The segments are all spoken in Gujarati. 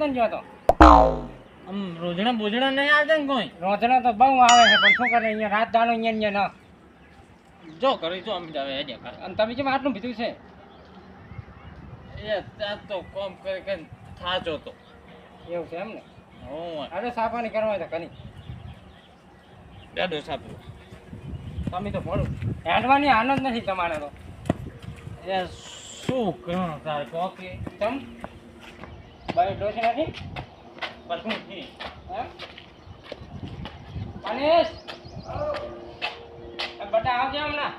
નતો ને જોતો આમ રોજણા બોજણા નહીં આવતા ને કોઈ રોજના તો બહુ આવે છે પણ શું કરે અહીંયા રાત દાડો અહીંયા ન જો કરી જો આમ જાવે હેડે કર અને તમે કેમ આટલું પીધું છે એ ત્યાં તો કોમ કરી કે થાચો તો એવું છે એમ ને હું અરે સાપાની કરવા હોય તો કની ડેડો સાપરો તમે તો ભણું હેડવાની આનંદ નથી તમારે તો એ શું કહું તારે કોકે તમ બાઈ ડોસ નથી પછી થી હે મનીષ બટા આવજે હમણાં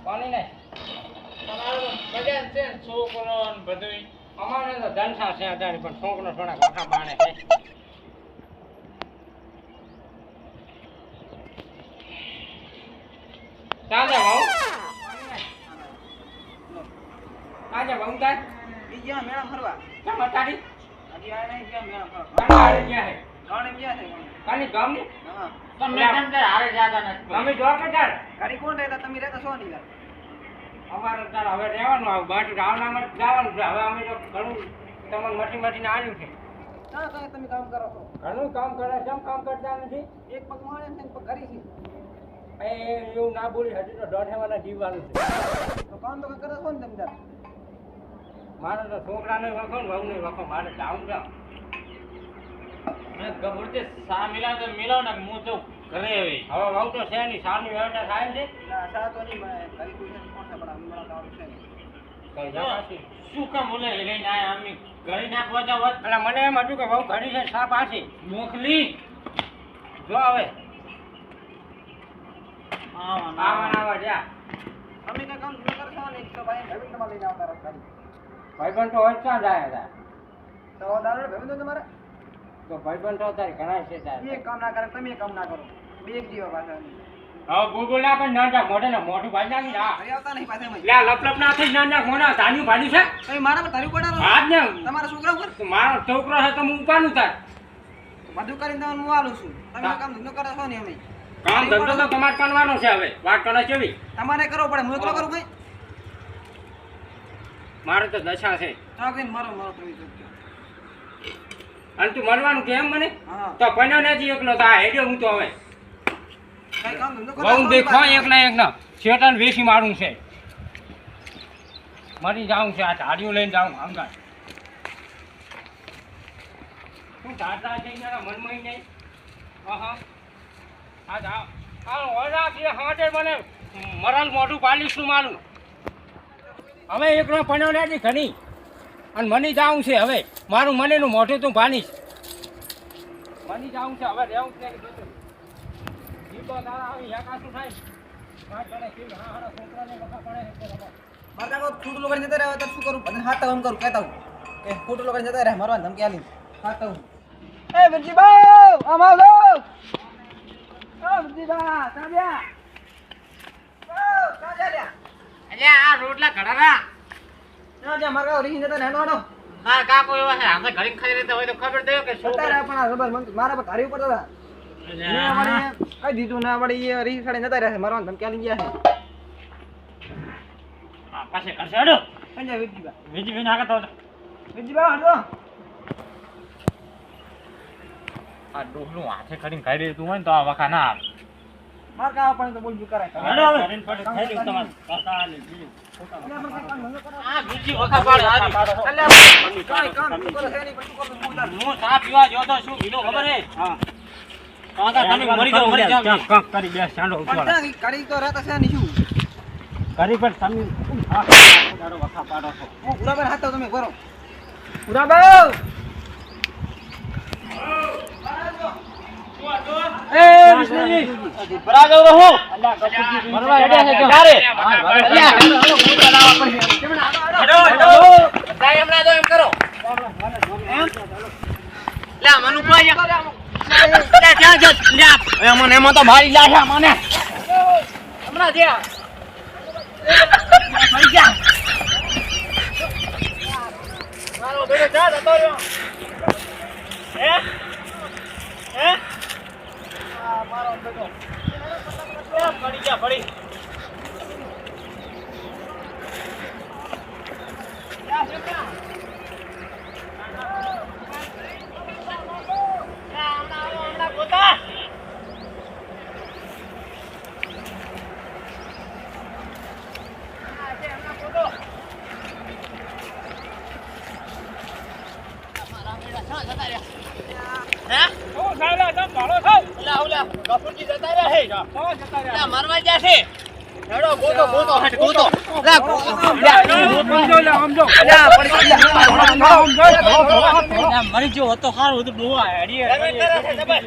પાણી નહીં તમારું બધા છે છોકરો ને બધું અમારે તો ધનસા છે અત્યારે પણ છોકરો થોડા કોઠા બાણે છે ચાલે ભાઉ આજે ભાઉ તાર બીજા મેળા ફરવા કેમ અટાડી હજી આ નહીં ગયા મેળા ફરવા કંટાળી ગયા હે ગાણે ગયા છે કાની ગામની હા તમે કેમ તાર હારે જાતા નથી તમે જો કે તાર ઘડી કોણ રહેતા તમે રહેતા છો નહીં યાર અમારે તાર હવે રહેવાનું આવું બાજુ રાવણામાં જવાનું છે હવે અમે તો ઘણું તમને મટીને આવ્યું છે હા કાંઈ તમે કામ કરો છો ઘણું કામ કરે કેમ કામ કરતા નથી એક પગ મારે ને એક પગ ઘરી છે એ એવું ના બોલી હજી તો દોઢેવાના જીવવાનું છે તો કામ તો કરો છો ને તમે તાર મારે તો છોકરાને વખો ને વહુને વખો મારે જાવું છે મેં ગબડતે સા મિલા તો મિલાવ ને હું તો ઘરે આવી હવે વહુ તો છે નહીં સારની વ્યવસ્થા થાય છે ના સા તો નહીં મળે ઘરી કોઈ છે કોણ છે પણ અમે મળા કામ છે નહીં કઈ જવાથી શું કામ બોલે લઈને આયા અમે ઘરે નાખવા જાવ એટલે મને એમ હતું કે વહુ ઘડી છે સા પાછી મોકલી જો હવે આવા આવા જા તમે કઈ કામ ન કરશો ને તો ભાઈ ભાઈ તમારે લઈને આવતા રહો ખાલી ભાઈબંધ તો હોય ક્યાં જાય હતા તો દારૂ ભાઈ તો તમારે તો ભાઈબંધ તો તારે ઘણા છે તારે એ કામ ના કરે તમે કામ ના કરો બે એક જીવા પાછા હવે બુલબુલ ના પણ ના જા મોઢે ને મોઢું ભાઈ નાખી ના ઘરે આવતા નહીં પાછા અમે લે લપ ના થઈ ના ના મોના ધાન્યું ભાડ્યું છે તમે મારા પર ધરી પડારો આજ ને તમારા છોકરા ઉપર મારો છોકરો છે તો હું ઉપાડું તાર બધું કરીને તમને હું આલું છું તમે કામ ધંધો કરો છો ને અમે કામ ધંધો તો તમારે કરવાનો છે હવે વાત કરે કેવી તમારે કરવો પડે હું એકલો કરું કઈ મારે તો દશા છે તો કઈ મારો મારો તમે અને તું મળવાનું કેમ મને હા તો પન્યો નથી એકલો તો આ હેડ્યો હું તો હવે કઈ કામ ધંધો કરો બહુ દેખો એકલા એક ના શેતાન વેસી મારું છે મરી જાઉં છે આ ધાડીઓ લઈને જાઉં અંગાર શું ધારતા છે એના મનમાં નહીં હા આ જા આ ઓલા કે હાટે મને મરલ મોઢું પાલીશું મારું હવે એકલો પન્યો નથી ઘણી અને મની જાઉં છે હવે મારું મનેનું મોઢું તું ભાનીશ મની જાઉં છે હવે રહેવું છે કે બધું જીતો તારા આવી યાકાશું થાય વાત કરે કે હા હા છોકરાને વખા પડે છે મારા કાકો ખોટું લોકો જતા રહે તો શું કરું બધે હાથ હું કરું કહેતા હું કે ખોટું લોકો જતા રહે મારવા ધમકી આલી હાથ હું એ વિરજી બાઉ આમ આવજો ઓ વિરજી બા સાબ્યા ઓ સાબ્યા અલ્યા આ રોટલા ઘડારા ના જા મારા કાકો રીહી જતા રહે નો મારા કાકો એવા છે આપણે ઘડી ખાઈ રહેતા હોય તો ખબર દે કે શું જતા રહે પણ આ જબર મારા પર ધારી ઉપર હતા ને વળી કઈ દીધું ના વળી એ રીહી સાડે જતા રહે મારવા ધમકી આલી ગયા છે આ પાસે કરશે હડો પંજા વિરજી બા બીજી બી નાખતો વિરજી બા હડો આ ડોહલું હાથે કરીને ખાઈ રહ્યું તું હોય ને તો આ વખા ના આવે મારા કાકો પણ તો બોલજો કરાય હડો હવે કરીને પડે ખાઈ રહ્યું તમારે કાકા ને બીજું આ બીજી વખા પાડ આવી કઈ કામ શું કરો છે નહીં પણ શું કરું બોલતા હું ચા પીવા ગયો તો શું કીધું ખબર હે હા કાકા તમે મરી જાવ કામ કરી બે ચાંડો પણ ત્યાં કડી તો રહેતા છે નહીં શું કરી પણ તમે તારો વખા પાડો છો હું ઉડાબર હાથ તમે કરો ઉડાબર એ વિષ્ણુજી બરાબર રહો અલ્લા કપૂરજી મરવા હેડ્યા છે ક્યારે હડો તાઈ હમણાં તો એમ કરો લે મનુ પાય લે ત્યાં જો લે એમાં તો મારી લાશા મને હમણાં જે મરી જા મારો બેટો જા જતો રહ્યો હે હે મારો બેટો પડી જા પડી હમણાં જતા રહ્યા. હે? શું સાલા તમે ભાળો છો? ઓલા ગફુરજી જતા રહ્યા હે. શું જતા રહ્યા? ઓલા મરવા ગયા છે. હેડો ગોતો હટ ગોતો. ઓલા ગોતો. સમજો લે, સમજો. મરી ગયો હતો સારું હતું ડોહા હેડી તમે કરે છે જબર.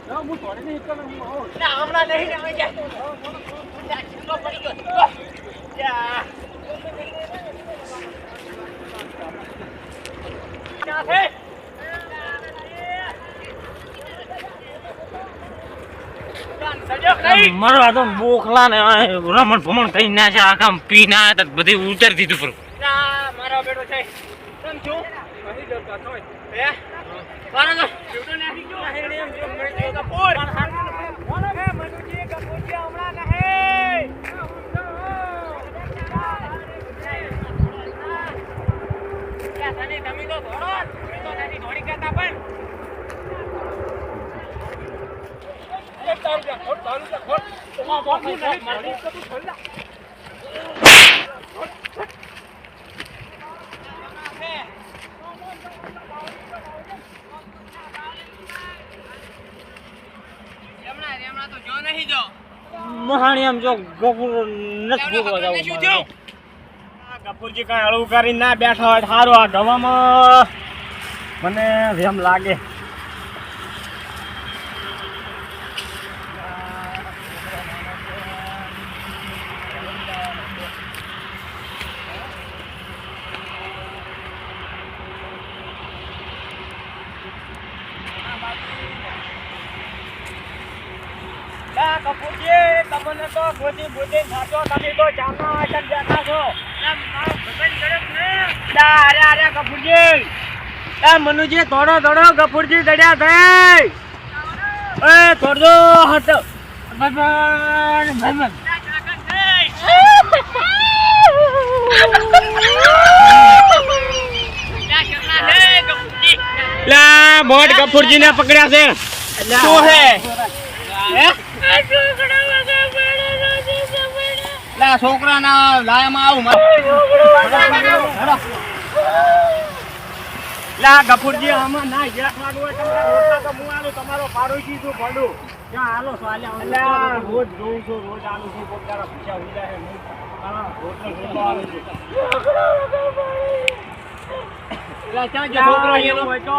હું થોડી નહીં કરું. ના હમણાં નહીં ને આવી ગયા. છેલ્લો પડી ગયો. યા. ક્યાં છે? મરવા તો બોખલા ને રમણ ભમણ કઈ ના છે આખા પી ના તો બધી ઉતારી દીધું પર ના મારો બેટો છે. કેમ છું? નહીં ડરતા તોય. હે? મારો તો બેટો નાખી ગયો. એમ જો મરી ગયો કપૂર. મનુજી કપૂરજી હમણાં નહીં. તમે તો ધોળો જ. તમે તો નથી ધોળી કહેતા પણ. એક તારું જા, ખોટ, તારું જા, ખોટ. તમારા બાપનું નહીં, મારું તો તું છોડ ના. રેમણા તો જો નહીં જો. મહાણી આમ જો ગફુર નથી ભોગવા શું જવું થયું? ગફુરજી કઈ હળવું કરીને ના બેઠા હોય સારું આ ગવામાં મને એમ લાગે કપૂરજી તમને તો ગોતી ગોતી થાતો તમે તો ચાના આચન બેઠા છો અરે કપૂરજી એ મનુજી થોડો ગફુરજી દડ્યા થઈ એ થોડો હટ ભાઈ લા મોટ ગફુરજી ને પકડ્યા છે શું હે છોકરા ના લાયામાં આવું લા ગફુરજી આમાં ના જેઠવાનું હોય તમારા રોટલા તો હું આલું તમારો પાડોશી શું પડું ત્યાં હાલો સાલ્યા રોજ જોઉં છું રોજ આલું છું કોઈ તારા પૂછ્યા ઉડા હે રોટલો આલું છું ક્યાં જે છોકરો એનો હોય તો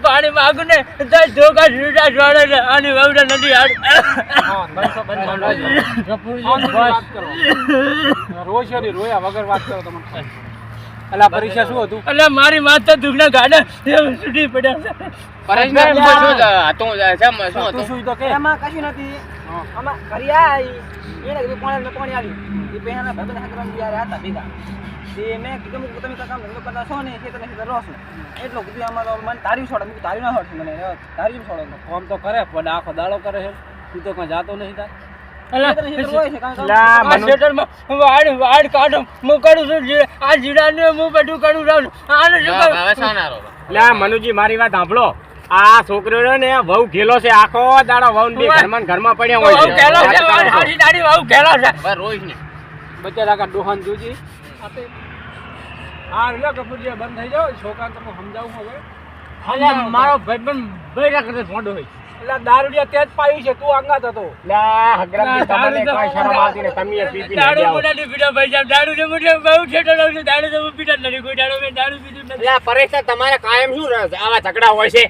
પાણી માગું ને ધોકા છૂટા છોડે છે અને વવડા નથી રોયા વગર વાત કરો તમે. અલા પરીક્ષા શું હતું? એટલે મારી માતા દુખના ગાડા છૂટી પડ્યા તું શું તો કે એમાં કશું નથી આમાં ઘરે આવી એને કીધું પાણી આવી એ પહેલા ભાઈ બધા હતા ભેગા તે મેં કીધું તમે કામ ધંધો કરતા છો ને તમે રહો છો એટલું કીધું આમાં તો મને તારી છોડે મેં તારી ના છોડશે મને તારી છોડો ફોન તો કરે પણ આખો દાડો કરે છે તું તો કઈ જાતો નહીં તાર. વાડ કાઢો હું કરું છું આ જીડાને હું બધું કરું છું આને શું કરું મનુજી મારી વાત સાંભળો આ છોકરો ને વહુ ઘેલો છે આખો દાડો વહુ બે ઘરમાં પડ્યા હોય છે દાડી વાવ ઘેલો છે બચ્ચા લાગા ડોહાન જોજી હા લે કપૂરજી બંધ થઈ જાવ છોકરાને તમે સમજાવું હવે મારો ભાઈબંધ બૈરા કરતે ફોડો હોય એટલે દારૂડિયા તે જ પાયું છે તું અંગાત હતો દારૂ મોટાની પીડા ભાઈ સાહેબ દારૂ ને મોટે બહુ ઠેઠો લાવ છે દારૂ તો પીડા નથી કોઈ દારૂ મેં દારૂ પીધું નથી પરેશ તમારે કાયમ શું આવા ઝઘડા હોય છે?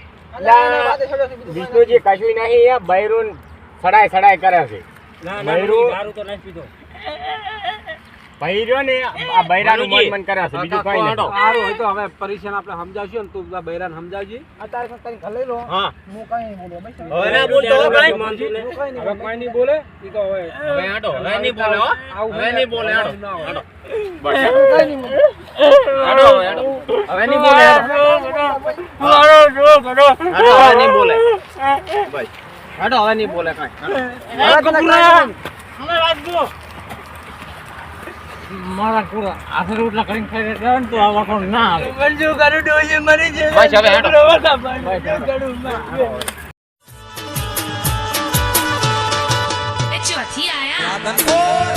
વિષ્ણુજી કશું નહીં બૈરું સડાય કરે છે. દારૂ તો નથી પીધો ભાઈ રહ્યો ને આ બૈરાનું મન કરે છે બીજું કઈ નહીં. સારું હોય તો હવે પરેશાન આપણે સમજાવશું ને તું પેલા બૈરાને સમજાવજે અત્યારે કંઈ ઘર લઈ લો હા હું કઈ નહીં બોલું બસ હવે ના બોલતો હો ભાઈ હું કઈ નહીં બોલે ઈ તો હવે હવે હાડો હવે નહીં બોલે હો હવે નહીં બોલે હાડો હાડો બસ કઈ નહીં બોલે હાડો હવે નહીં બોલે હાડો હવે નહીં બોલે ભાઈ હાડો હવે નહીં બોલે કાંઈ મારા પૂરા આખર રોટલા કરીને ખાઈ રહ્યા ને તો આવા કોણ ના આવે મંજુ કરું ડોયે મરી જાય બસ હવે હાડો Let's go, Tia.